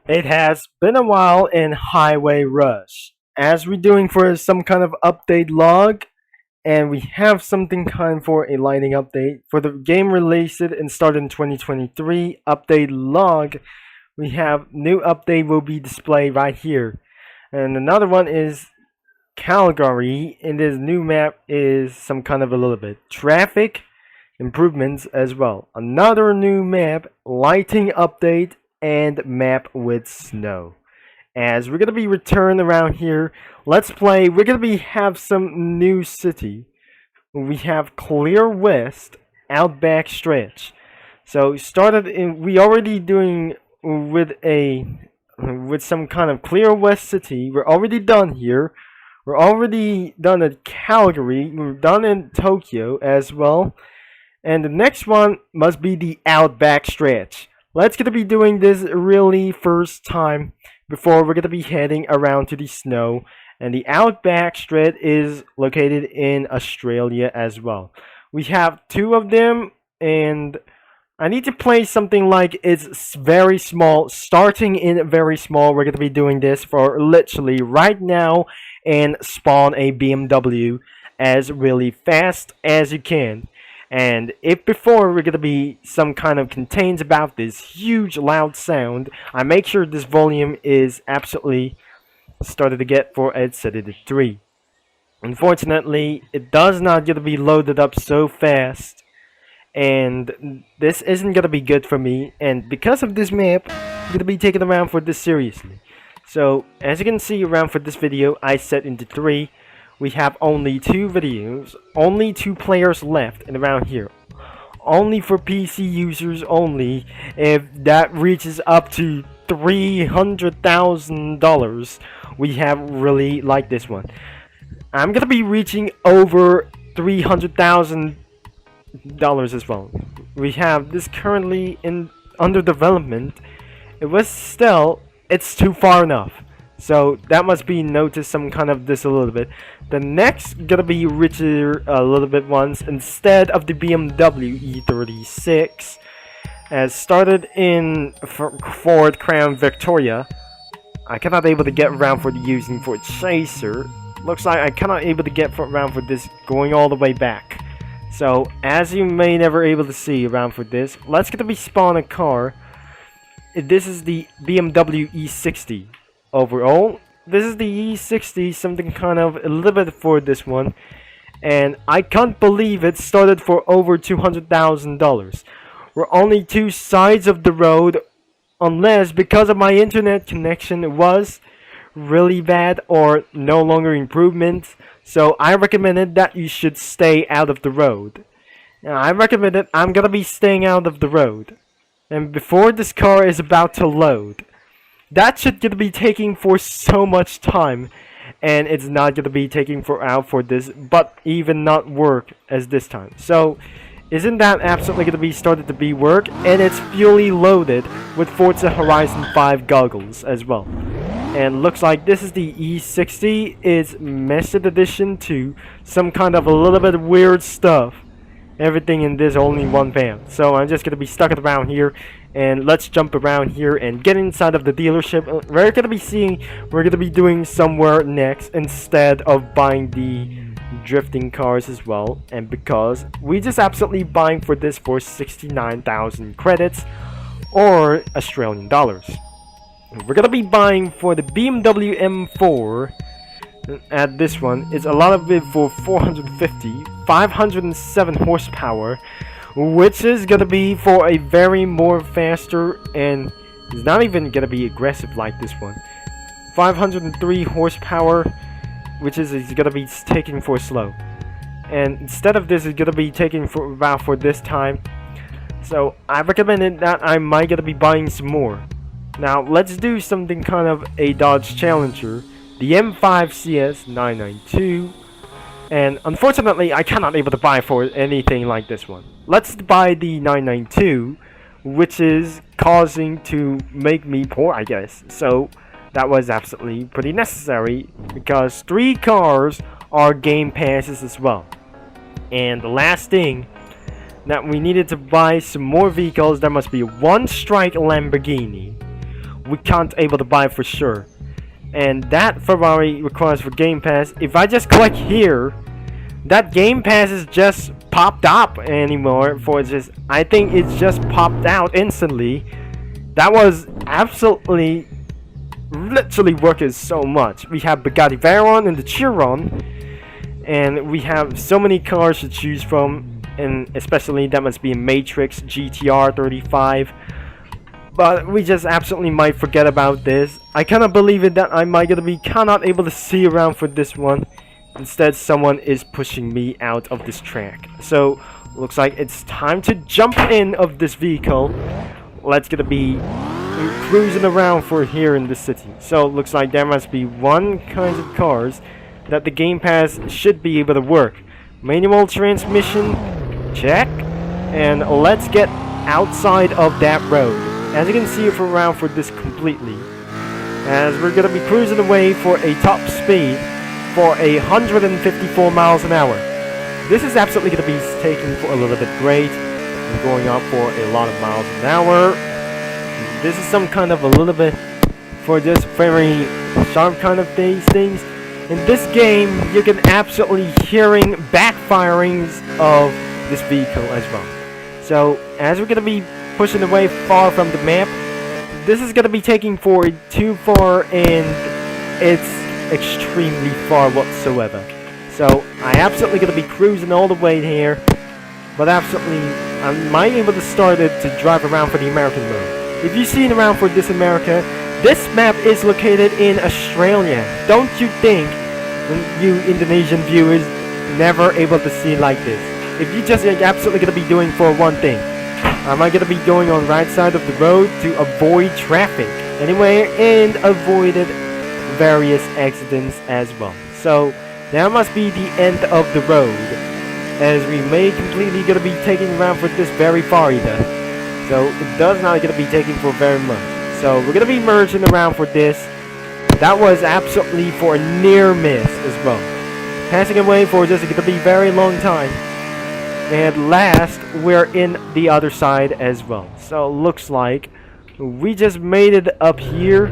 It has been a while in Highway Rush, as we're doing for some kind of update log, and we have something kind for a lighting update. For the game released and started in 2023 update log, we have new update will be displayed right here. And another one is Calgary, and this new map is some kind of a little bit traffic improvements as well. Another new map, lighting update, and map with snow. As we're gonna be returned around here, let's play. We're gonna be have some new city. We have Clear West Outback Stretch. So started in. We already doing with some kind of Clear West city. We're already done here. We're already done at Calgary. We're done in Tokyo as well. And the next one must be the Outback Stretch. Let's gonna be doing this really first time before we're gonna be heading around to the snow. And the Outback Stretch is located in Australia as well. We have two of them, and I need to play something like it's very small, starting in very small. We're gonna be doing this for literally right now and spawn a BMW as really fast as you can. And if before we're gonna be some kind of contains about this huge loud sound, I make sure this volume is absolutely started to get for it set it to 3. Unfortunately, it does not get to be loaded up so fast, and this isn't gonna be good for me. And because of this map, I'm gonna be taking around for this seriously. So as you can see around for this video, I set into 3. We have only 2 videos, only 2 players left and around here. Only for PC users only. If that reaches up to $300,000, we have really like this one. I'm gonna be reaching over $300,000 as well. We have this currently in under development. It's too far enough. So that must be noticed some kind of this a little bit. The next gonna be richer a little bit once instead of the BMW E36, as started in Ford Crown Victoria. I cannot able to get around for the using for Chaser. Looks like I cannot able to get around for this going all the way back. So as you may never able to see around for this, let's get to be spawn a car. This is the BMW E60. Overall, this is the E60, something kind of a little bit for this one, and I can't believe it started for over $200,000. We're only 2 sides of the road, unless because of my internet connection was really bad or no longer improvement. So I recommended that you should stay out of the road. Now, I recommended I'm gonna be staying out of the road, and before this car is about to load. That should gonna be taking for so much time, and it's not gonna be taking for out for this, but even not work as this time. So isn't that absolutely gonna be started to be work? And it's fully loaded with Forza Horizon 5 goggles as well. And looks like this is the E60. It's Method Edition to some kind of a little bit weird stuff. Everything in this only one pan. So I'm just gonna be stuck around here, and let's jump around here and get inside of the dealership. We're gonna be doing somewhere next instead of buying the drifting cars as well. And because we just absolutely buying for this for 69,000 credits or Australian dollars. We're gonna be buying for the BMW M4. At this one, it's a lot of it for 450, 507 horsepower, which is gonna be for a very more faster, and it's not even gonna be aggressive like this one. 503 horsepower, which is gonna be taking for slow, and instead of this, is gonna be taking for about for this time. So I recommended that I might gonna be buying some more. Now let's do something kind of a Dodge Challenger. The M5 CS 992, and unfortunately I cannot able to buy for anything like this one. Let's buy the 992, which is causing to make me poor, I guess. So that was absolutely pretty necessary, because 3 cars are game passes as well. And the last thing that we needed to buy some more vehicles, there must be 1 strike Lamborghini, we can't able to buy for sure. And that Ferrari requires for Game Pass. If I just click here, that Game Pass is just popped up anymore for just, I think it's just popped out instantly. That was absolutely literally working so much. We have Bugatti Veyron and the Chiron, and we have so many cars to choose from, and especially that must be a Matrix GTR 35. But we just absolutely might forget about this. I cannot believe it that I might gonna be cannot able to see around for this one. Instead, someone is pushing me out of this track. So looks like it's time to jump in of this vehicle. Let's gonna be cruising around for here in the city. So looks like there must be one kind of cars that the Game Pass should be able to work. Manual transmission, check. And let's get outside of that road. As you can see it around for this completely, as we're gonna be cruising away for a top speed for 154 miles an hour. This is absolutely gonna be taken for a little bit great, and going up for a lot of miles an hour. This is some kind of a little bit for just very sharp kind of things. In this game, you can absolutely hearing backfirings of this vehicle as well. So as we're gonna be pushing away far from the map, this is gonna be taking for too far, and it's extremely far whatsoever. So I absolutely gonna be cruising all the way here, but absolutely I might be able to start it to drive around for the American mode. If you've seen around for this America, this map is located in Australia. Don't you think you Indonesian viewers never able to see like this? If you just absolutely gonna be doing for one thing, am I gonna be going on right side of the road to avoid traffic anyway and avoided various accidents as well. So that must be the end of the road, as we may completely gonna be taking around for this very far either. So it does not gonna be taking for very much. So we're gonna be merging around for this. That was absolutely for a near miss as well. Passing away for just gonna be very long time. And last, we're in the other side as well. So looks like we just made it up here,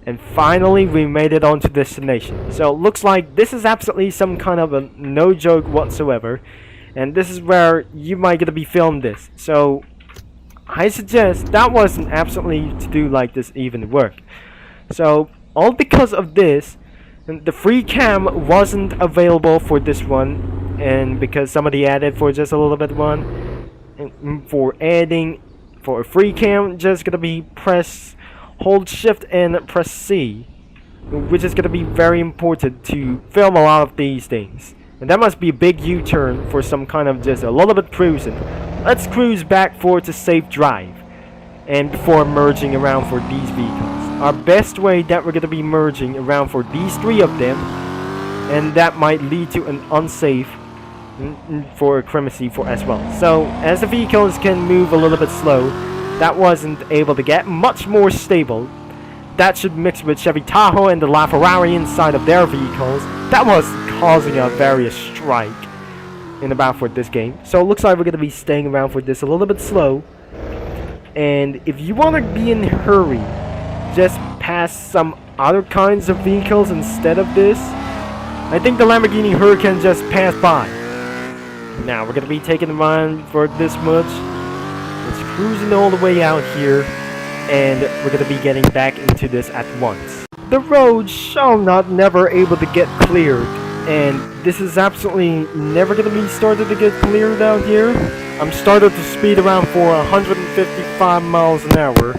and finally we made it onto destination. So looks like this is absolutely some kind of a no joke whatsoever, and this is where you might gonna be filmed this. So I suggest that wasn't absolutely to do like this even work. So all because of this, the free cam wasn't available for this one. And because somebody added for just a little bit one, and for adding for a free cam, just gonna be hold shift and press C, which is gonna be very important to film a lot of these things. And that must be a big U-turn for some kind of just a little bit cruising. Let's cruise back for to safe drive, and before merging around for these vehicles, our best way that we're gonna be merging around for these three of them, and that might lead to an unsafe for criminality for as well. So as the vehicles can move a little bit slow, that wasn't able to get much more stable. That should mix with Chevy Tahoe and the LaFerrari inside of their vehicles. That was causing a various strike in about for this game. So it looks like we're gonna be staying around for this a little bit slow. And if you want to be in a hurry, just pass some other kinds of vehicles instead of this. I think the Lamborghini Huracan just passed by. Now we're gonna be taking the run for this much. It's cruising all the way out here, and we're gonna be getting back into this at once. The road shall not never able to get cleared, and this is absolutely never gonna be started to get cleared out here. I'm started to speed around for 155 miles an hour,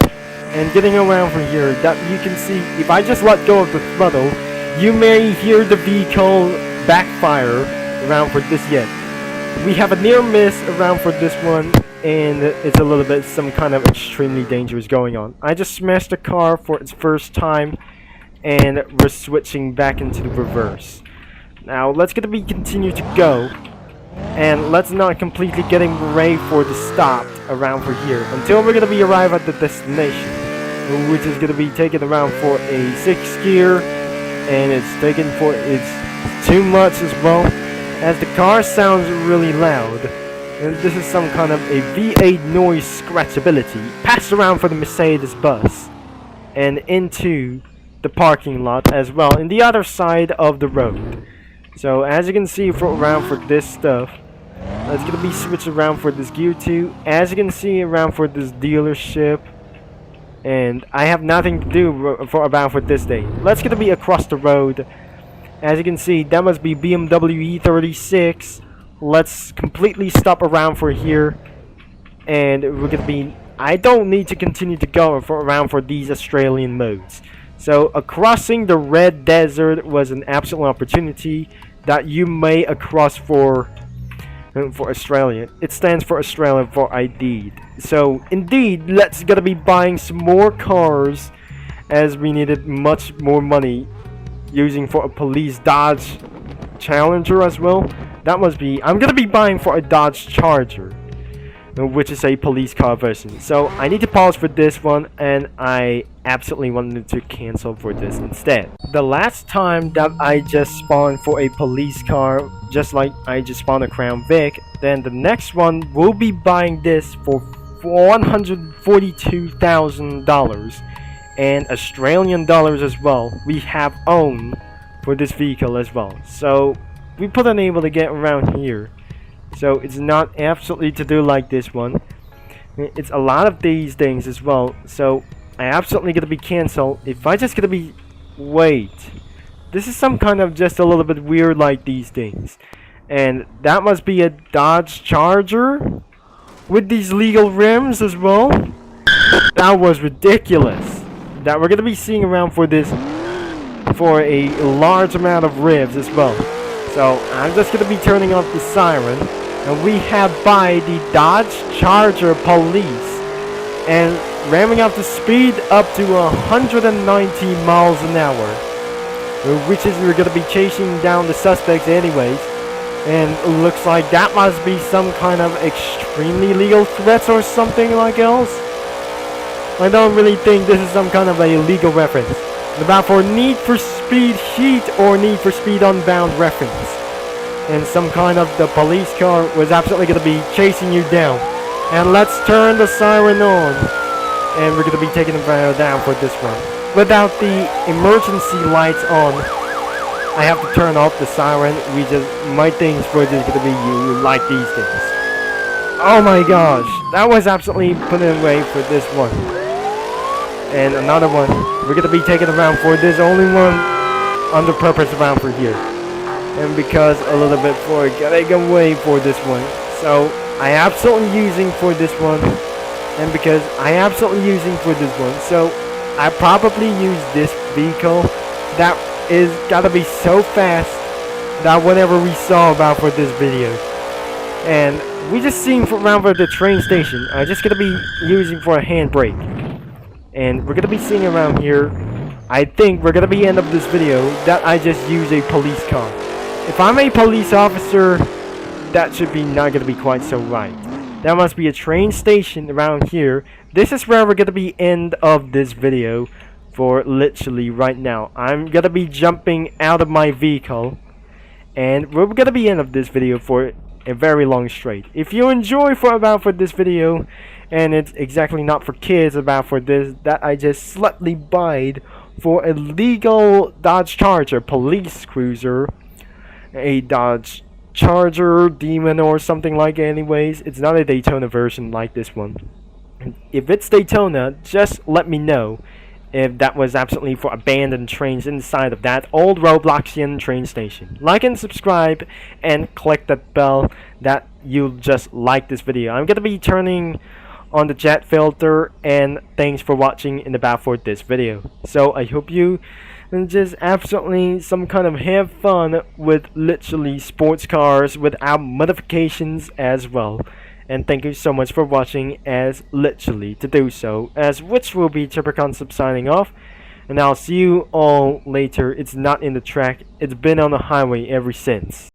and getting around from here. That you can see, if I just let go of the throttle, you may hear the vehicle backfire around for this yet. We have a near miss around for this one, and it's a little bit some kind of extremely dangerous going on. I just smashed the car for its first time, and we're switching back into the reverse. Now let's continue to go, and let's not completely getting ready for the stop around for here until we're gonna be arrive at the destination, which is gonna be taken around for a 6 gear, and it's taken for it's too much as well, as the car sounds really loud. And this is some kind of a V8 noise scratchability passed around for the Mercedes bus. and into the parking lot as well in the other side of the road. So as you can see around for this stuff, it's gonna be switched around for this gear too. As you can see around for this dealership, and I have nothing to do about for this day. Let's gonna be across the road. As you can see, that must be BMW E36. Let's completely stop around for here, and we're gonna be. I don't need to continue to go around for these Australian modes. So crossing the red desert was an absolute opportunity that you may cross for Australia. It stands for Australia for Indeed. So indeed, let's gotta be buying some more cars, as we needed much more money using for a police Dodge Challenger as well. That must be. I'm gonna be buying for a Dodge Charger, which is a police car version. So I need to pause for this one, and I absolutely wanted to cancel for this instead. The last time that I just spawned for a police car, just like I just spawned a Crown Vic, then the next one will be buying this for $142,000 and Australian dollars as well. We have owned for this vehicle as well. So we put unable to get around here. So it's not absolutely to do like this one. It's a lot of these things as well. So I absolutely gonna be cancel. If I just gonna be wait, this is some kind of just a little bit weird like these things, and that must be a Dodge Charger with these legal rims as well. That was ridiculous. That we're gonna be seeing around for this for a large amount of ribs as well. So I'm just gonna be turning off the siren, and we have by the Dodge Charger Police, and ramming up the speed up to 190 miles an hour, which is we're gonna be chasing down the suspects anyways. And it looks like that must be some kind of extremely legal threats or something like else. I don't really think this is some kind of a legal reference. About for Need for Speed Heat or Need for Speed Unbound reference. And some kind of the police car was absolutely going to be chasing you down. And let's turn the siren on. And we're going to be taking it down for this one. Without the emergency lights on, I have to turn off the siren. We just, my things for this is going to be you like these things. Oh my gosh, that was absolutely put away for this one. And another one, we're going to be taking around for this only one under purpose around for here. And because a little bit for getting away for this one. So I absolutely using for this one. And because I absolutely using for this one. So I probably use this vehicle that is gotta be so fast that whatever we saw about for this video. And we just seen for around for the train station. I just gonna be using for a handbrake. And we're gonna be seeing around here. I think we're gonna be end of this video that I just use a police car. If I'm a police officer, that should be not gonna be quite so right. That must be a train station around here. This is where we're gonna be end of this video for literally right now. I'm gonna be jumping out of my vehicle, and we're gonna be end of this video for a very long straight. If you enjoy for this video, and it's exactly not for kids about for this, that I just slightly buyed for a legal Dodge Charger police cruiser, a Dodge Charger Demon or something like anyways. It's not a Daytona version like this one. If it's Daytona, just let me know if that was absolutely for abandoned trains inside of that old Robloxian train station. Like and subscribe and click that bell that you'll just like this video. I'm gonna be turning on the jet filter, and thanks for watching in the back for this video. So I hope you just absolutely some kind of have fun with literally sports cars without modifications as well. And thank you so much for watching as literally to do so, as which will be Chipper Concept signing off, and I'll see you all later. It's not in the track, it's been on the highway ever since.